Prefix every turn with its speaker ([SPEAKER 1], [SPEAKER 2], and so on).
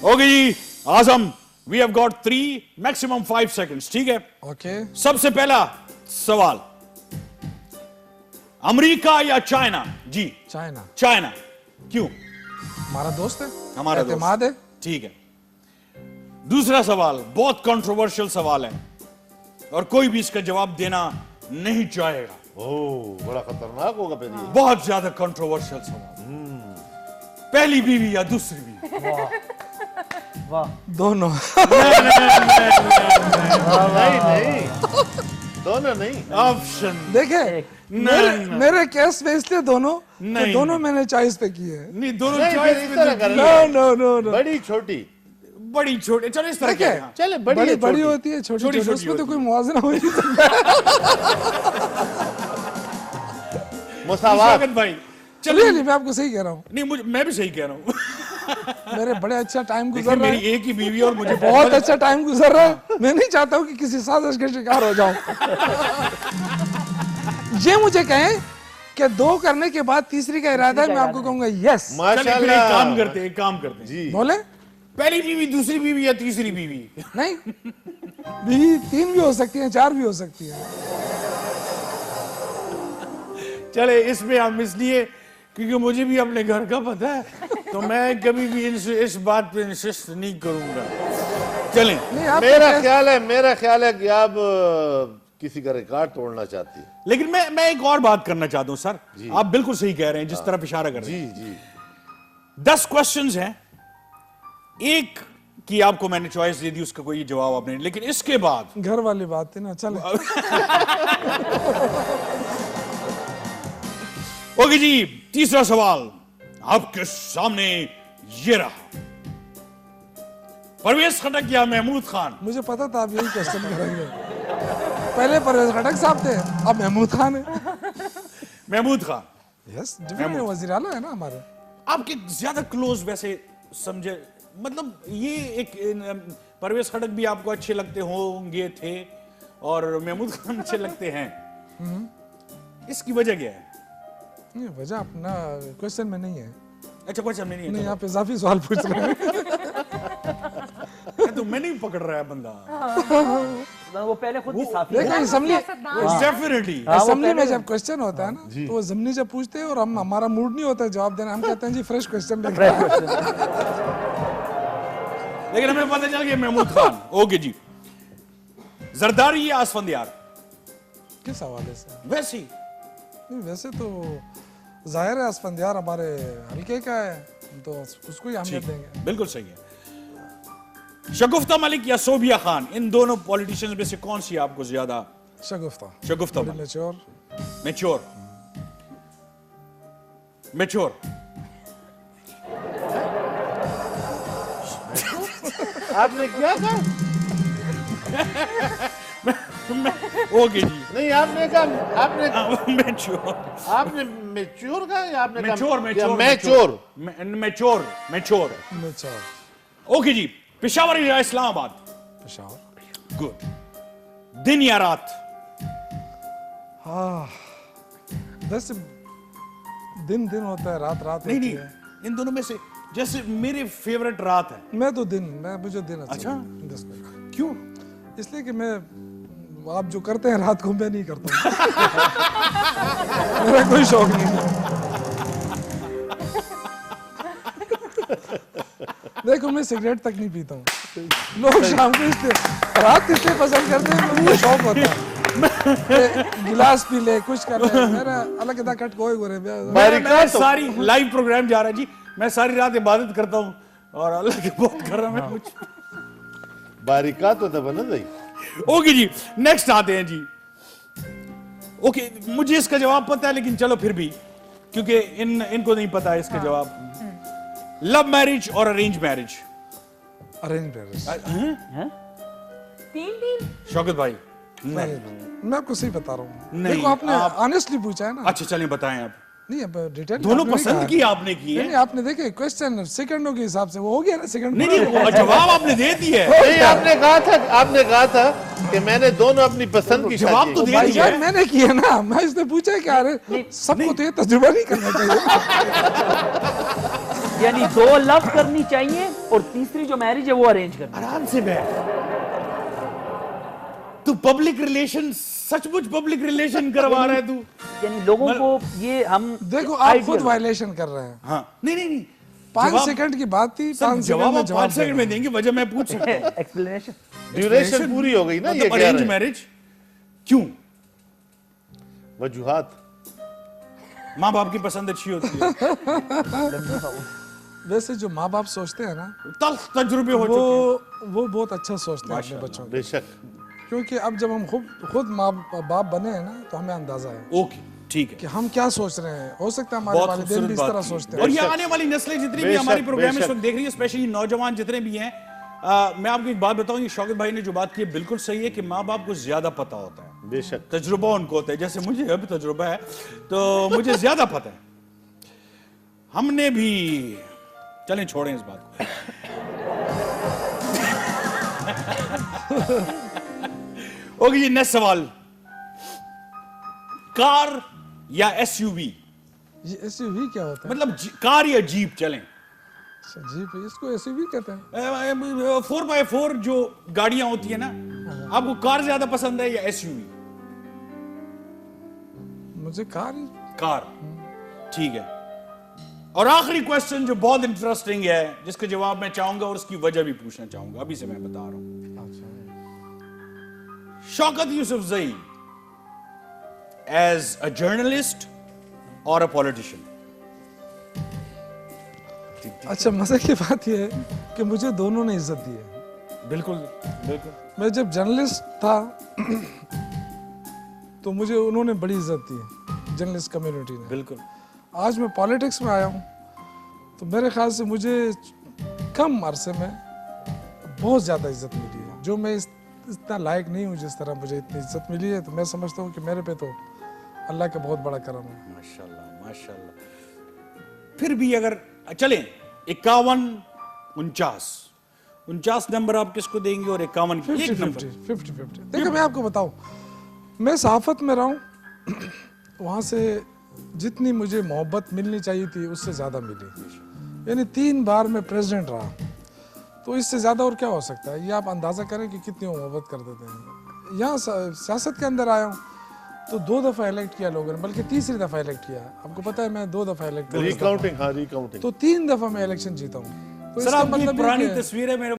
[SPEAKER 1] Okay ji Azam, we have got 3 maximum 5 seconds, ठीक है?
[SPEAKER 2] Okay
[SPEAKER 1] सबसे पहला सवाल, अमेरिका या चाइना? जी
[SPEAKER 2] चाइना।
[SPEAKER 1] चाइना, क्यों?
[SPEAKER 2] हमारा दोस्त है,
[SPEAKER 1] हमारा
[SPEAKER 2] एतमाद है।
[SPEAKER 1] ठीक है। दूसरा सवाल बहुत कंट्रोवर्शियल सवाल है और कोई भी इसका जवाब देना नहीं चाहेगा।
[SPEAKER 3] ओह बड़ा खतरनाक होगा फिर ये।
[SPEAKER 1] बहुत ज्यादा कंट्रोवर्शियल सवाल। पहली बीवी या दूसरी बीवी?
[SPEAKER 4] वाह,
[SPEAKER 2] दोनों।
[SPEAKER 3] नहीं नहीं, दोनों नहीं।
[SPEAKER 1] ऑप्शन
[SPEAKER 2] देखे मेरे केस में इसलिए दोनों
[SPEAKER 1] नहीं,
[SPEAKER 2] दोनों मैंने चॉइस पे किए हैं।
[SPEAKER 1] नहीं, दोनों
[SPEAKER 3] नहीं,
[SPEAKER 1] चॉइस
[SPEAKER 3] फिर इस तरह कर
[SPEAKER 2] नो नो नो नो
[SPEAKER 3] बड़ी छोटी,
[SPEAKER 1] बड़ी छोटे, चलो इस तरह
[SPEAKER 2] देखिए,
[SPEAKER 1] क्या है?
[SPEAKER 3] चले
[SPEAKER 2] बड़ी
[SPEAKER 3] बड़ी
[SPEAKER 2] बड़ी
[SPEAKER 3] छोटी।
[SPEAKER 2] होती है, छोटी
[SPEAKER 1] छोटी
[SPEAKER 2] छोटी, उसमें तो
[SPEAKER 1] होती
[SPEAKER 2] कोई मुआवजा हो ही नहीं सकता।
[SPEAKER 3] मुसावात।
[SPEAKER 1] स्वागत भाई,
[SPEAKER 2] चलिए
[SPEAKER 1] चलिए।
[SPEAKER 2] मैं आपको सही कह रहा हूँ,
[SPEAKER 1] नहीं, मैं भी सही कह रहा हूँ।
[SPEAKER 2] मेरे बड़े अच्छा टाइम
[SPEAKER 1] देखिए,
[SPEAKER 2] गुजर रहा
[SPEAKER 1] मेरी
[SPEAKER 2] है,
[SPEAKER 1] एक ही बीवी और मुझे
[SPEAKER 2] बहुत अच्छा टाइम गुजर रहा है। मैं नहीं चाहता हूँ कि किसी साजिश के शिकार हो जाऊं। ये मुझे कहें कि 2 करने के बाद तीसरी का इरादा है, मैं आपको कहूंगा यस।
[SPEAKER 1] चलिए, फिर एक
[SPEAKER 3] माशाल्लाह।
[SPEAKER 1] काम करते हैं, एक काम करते हैं।
[SPEAKER 3] जी
[SPEAKER 2] बोले
[SPEAKER 1] पहली बीवी, दूसरी बीवी या तीसरी बीवी?
[SPEAKER 2] नहीं, बीवी 3 भी हो सकती है, 4 भी हो सकती है।
[SPEAKER 1] चले इसमें हम इसलिए क्योंकि मुझे भी अपने घर का पता है, तो मैं कभी भी इस बात पे इंसिस्ट नहीं करूंगा। चलें,
[SPEAKER 2] नहीं आप
[SPEAKER 3] मेरा ख्याल है कि आप किसी का रिकॉर्ड तोड़ना चाहती है।
[SPEAKER 1] लेकिन मैं एक और बात करना चाहता हूं सर। आप बिल्कुल सही कह रहे हैं, जिस तरफ इशारा कर रहे हैं।
[SPEAKER 3] जी जी
[SPEAKER 1] 10 क्वेश्चंस हैं, एक की आपको मैंने चॉइस दे दी, उसका कोई जवाब आपने, लेकिन इसके बाद
[SPEAKER 2] घर वाली बात है ना, चले।
[SPEAKER 1] ओके जी, तीसरा सवाल आपके सामने ये रहा। परवेज खटक या महमूद खान?
[SPEAKER 2] मुझे पता था आप यही क्वेश्चन करेंगे। पहले परवेज खटक साहब थे, अब महमूद खान है।
[SPEAKER 1] महमूद खान।
[SPEAKER 2] यस, डिफरेंट वजीर आला है ना हमारे।
[SPEAKER 1] आपके ज्यादा क्लोज वैसे समझे, मतलब ये एक परवेज खटक भी आपको अच्छे लगते होंगे थे और महमूद खान अच्छे लगते हैं, इसकी वजह क्या है?
[SPEAKER 2] नहीं, वजह अपना क्वेश्चन में नहीं है।
[SPEAKER 1] अच्छा, क्वेश्चन में नहीं है?
[SPEAKER 2] नहीं, आप इजाफी सवाल पूछ रहे हैं।
[SPEAKER 1] तो मैं नहीं पकड़ रहा है बंदा।
[SPEAKER 4] वो पहले खुद भी साफी
[SPEAKER 2] देखिए असेंबली
[SPEAKER 1] डेफिनेटली
[SPEAKER 2] असेंबली में जब क्वेश्चन होता है ना, तो वो जमनी जब पूछते हैं और हम हमारा मूड नहीं होता है जवाब देना, हम कहते हैं जी फ्रेश क्वेश्चन लेकर आओ।
[SPEAKER 1] लेकिन हमें पता चल गया महमूद खान। ओके जी, जरदारी या आसफंदियार?
[SPEAKER 2] किस हवाले से?
[SPEAKER 1] वैसे ही
[SPEAKER 2] नहीं, वैसे तो जाहिर है असफंदियार हमारे हल्के का है, तो उसको ही अहमियत देंगे।
[SPEAKER 1] बिल्कुल सही है। शगुफ्ता मलिक या सोबिया खान, इन दोनों पॉलिटिशियंस में से कौन सी आपको ज्यादा?
[SPEAKER 2] शगुफ्ता।
[SPEAKER 1] शगुफ्ता
[SPEAKER 2] बड़ी मैच्योर।
[SPEAKER 1] मैच्योर। मैच्योर।
[SPEAKER 3] आपने क्या कहा?
[SPEAKER 1] ओके जी,
[SPEAKER 3] नहीं आपने कहा,
[SPEAKER 1] मैच्योर।
[SPEAKER 3] आपने मैच्योर कहा या आपने
[SPEAKER 1] mature, mature,
[SPEAKER 3] mature?
[SPEAKER 1] Mature, mature.
[SPEAKER 2] Mature.
[SPEAKER 1] Okay ji, Peshawar या इस्लामाबाद?
[SPEAKER 2] पेशावर।
[SPEAKER 1] गुड। दिन या रात?
[SPEAKER 2] हाँ, वैसे दिन दिन होता है, रात रात
[SPEAKER 1] नहीं
[SPEAKER 2] होती
[SPEAKER 1] नहीं,
[SPEAKER 2] है।
[SPEAKER 1] इन दोनों में से जैसे मेरे फेवरेट रात है।
[SPEAKER 2] मैं तो दिन, मुझे दिन अच्छा
[SPEAKER 1] अच्छा?
[SPEAKER 2] लगता है।
[SPEAKER 1] क्यों?
[SPEAKER 2] इसलिए कि मैं, आप जो करते हैं रात को मैं नहीं करता हूँ। मेरा कोई शौक नहीं है। देखो मैं सिगरेट तक नहीं पीता हूँ। लोग शाम को इसलिए रात इसलिए पसंद करते हैं, मुझे शौक होता है गिलास पी ले, कुछ कर ले, मेरा अलग इधर कट कोई गोरे।
[SPEAKER 1] मैं सारी लाइव प्रोग्राम जा रहा है जी, मैं सारी रात इबादत करता हूँ और अल्लाह की बहुत कर रहा हूँ मैं।
[SPEAKER 3] बारिका तो बना दई।
[SPEAKER 1] ओके जी, नेक्स्ट आते हैं जी। ओके, मुझे इसका जवाब पता है, लेकिन चलो फिर भी, क्योंकि इनको नहीं पता है इसका जवाब। लव मैरिज और अरेंज मैरिज?
[SPEAKER 2] Arrange marriage.
[SPEAKER 4] तीन
[SPEAKER 1] शौकत भाई?
[SPEAKER 2] मैं आपको सही बता रहा हूँ।
[SPEAKER 1] नहीं,
[SPEAKER 2] देखो आपने ऑनेस्टली पूछा है ना।
[SPEAKER 1] अच्छा चलिए बताएं आप।
[SPEAKER 2] नहीं, अब डिटेल
[SPEAKER 1] दोनों पसंद की आपने की है?
[SPEAKER 2] नहीं, आपने देखे क्वेश्चन सेकंडों के हिसाब से वो हो गया ना, सेकंड।
[SPEAKER 1] नहीं नहीं, वो जवाब आपने दे दिया है।
[SPEAKER 3] नहीं आपने कहा था कि मैंने दोनों अपनी पसंद की
[SPEAKER 1] जवाब
[SPEAKER 3] शादी
[SPEAKER 1] तो
[SPEAKER 3] की।
[SPEAKER 1] दे दिया है।
[SPEAKER 2] मैंने किया ना, मैं इसने पूछा क्या, अरे सबको तो ये तजुर्बा नहीं करना चाहिए।
[SPEAKER 4] यानी 2 लव करनी चाहिए और तीसरी जो मैरिज है वो अरेंज करनी।
[SPEAKER 1] आराम से बैठ। तू पब्लिक रिलेशन, सचमुच पब्लिक रिलेशन करवा रहा है तू।
[SPEAKER 4] यानी लोगों को ये हम
[SPEAKER 2] देखो आप खुद वायलेशन कर रहे हैं।
[SPEAKER 1] हाँ नहीं
[SPEAKER 2] 5
[SPEAKER 1] जवाब-
[SPEAKER 2] सेकंड की बात थी,
[SPEAKER 1] सर
[SPEAKER 2] 5
[SPEAKER 1] जवाब
[SPEAKER 2] सेकंड में
[SPEAKER 1] आप 5
[SPEAKER 2] जवाब
[SPEAKER 1] सेकंड में देंगे, वजह मैं पूछ सकता हूँ।
[SPEAKER 4] एक्सप्लेनेशन।
[SPEAKER 3] ड्यूरेशन पूरी हो गई ना, ये
[SPEAKER 1] मतलब
[SPEAKER 3] कह
[SPEAKER 1] अरेंज
[SPEAKER 3] रहे हैं।
[SPEAKER 1] मैरिज क्यों?
[SPEAKER 3] वजूहात।
[SPEAKER 1] माँ बाप की पसंद अच्छी होती है।
[SPEAKER 2] वैसे जो माँ बाप सोचते हैं ना,
[SPEAKER 1] तल्ख तजुर्बे हो चुके
[SPEAKER 2] वो बहुत अच्छा सोचते हैं अपने बच्चों को।
[SPEAKER 3] बेशक।
[SPEAKER 2] क्योंकि अब जब हम खुद माँ बाप बने हैं ना, तो हमें अंदाजा है
[SPEAKER 1] हैं। ओके ठीक है।
[SPEAKER 2] कि हम क्या सोच रहे हैं। हो सकता है हमारे
[SPEAKER 1] बहुत
[SPEAKER 2] वालिदैन
[SPEAKER 1] खूबसूरत
[SPEAKER 2] भी इस
[SPEAKER 1] बात
[SPEAKER 2] तरह
[SPEAKER 1] की।
[SPEAKER 2] सोचते
[SPEAKER 1] और
[SPEAKER 2] हैं।
[SPEAKER 1] ये आने वाली नस्लें जितनी भी
[SPEAKER 3] बेशक,
[SPEAKER 1] हमारी प्रोग्राम इस
[SPEAKER 3] बेशक।
[SPEAKER 1] वक्त देख रही है, स्पेशली नौजवान जितने भी हैं, मैं आपको एक बात बताऊं, ये शौकत भाई ने जो बात की है बिल्कुल सही है कि माँ बाप को ज्यादा पता होता है,
[SPEAKER 3] बेशक।
[SPEAKER 1] तजुर्बा उनको होता है। जैसे मुझे अब तजुर्बा है तो मुझे ज्यादा पता है। हमने भी, चलें छोड़ें इस बात को। ओके जी, नेक्स्ट सवाल, कार या एसयूवी?
[SPEAKER 2] ये एसयूवी क्या होता है?
[SPEAKER 1] मतलब कार या जीप चलें?
[SPEAKER 2] अच्छा, जीप, इसको एसयूवी कहते हैं।
[SPEAKER 1] 4x4 जो गाड़ियां होती है ना, आपको कार ज्यादा पसंद है या एसयूवी?
[SPEAKER 2] मुझे कार ही।
[SPEAKER 1] कार, ठीक है। और आखिरी क्वेश्चन जो बहुत इंटरेस्टिंग है, जिसका जवाब मैं चाहूंगा और उसकी वजह भी पूछना चाहूंगा, अभी से मैं बता रहा हूं। Shaukat Yousafzai as a journalist और अ पॉलिटिशियन?
[SPEAKER 2] अच्छा, मजे की बात यह है कि मुझे दोनों ने इज्जत दी है।
[SPEAKER 1] बिल्कुल बिल्कुल।
[SPEAKER 2] मैं जब जर्नलिस्ट था तो मुझे उन्होंने बड़ी इज्जत दी है, जर्नलिस्ट कम्युनिटी ने।
[SPEAKER 1] बिल्कुल।
[SPEAKER 2] आज मैं पॉलिटिक्स में आया हूँ तो मेरे ख्याल से मुझे कम अरसे में बहुत ज़्यादा इज्जत मिली है, जो मैं इतना लायक नहीं हूँ जिस तरह मुझे इतनी इज्जत मिली है। तो मैं समझता हूँ कि मेरे पे तो अल्लाह का बहुत बड़ा करम है।
[SPEAKER 1] माशाल्लाह माशाल्लाह। फिर भी अगर चलें 51, 49 नंबर आप किसको देंगे और 51 की एक नंबर?
[SPEAKER 2] 50-50। देखो मैं आपको बताऊं, मैं सहाफत में रहा हूं, वहां से जितनी मुझे मोहब्बत मिलनी चाहिए थी उससे ज़्यादा मिली। यानी 3 बार मैं प्रेसिडेंट रहा, तो इससे ज़्यादा और क्या हो सकता है। ये आप अंदाज़ा करें कि कितनी मोहब्बत कर देते हैं। यहाँ सियासत के अंदर आया हूँ तो 2 दफ़ा इलेक्ट किया लोगों ने, बल्कि तीसरी दफ़ा इलेक्ट किया। आपको पता है मैं 2 दफ़ा इलेक्ट किया,
[SPEAKER 3] रिकाउंटिंग। हाँ, रिकाउंटिंग।
[SPEAKER 2] तो 3 दफ़ा मैं इलेक्शन जीता हूँ। तो
[SPEAKER 1] सर
[SPEAKER 2] इसका
[SPEAKER 1] आपकी
[SPEAKER 2] मतलब ये
[SPEAKER 1] पुरानी
[SPEAKER 2] कि-
[SPEAKER 1] तस्वीर है मेरे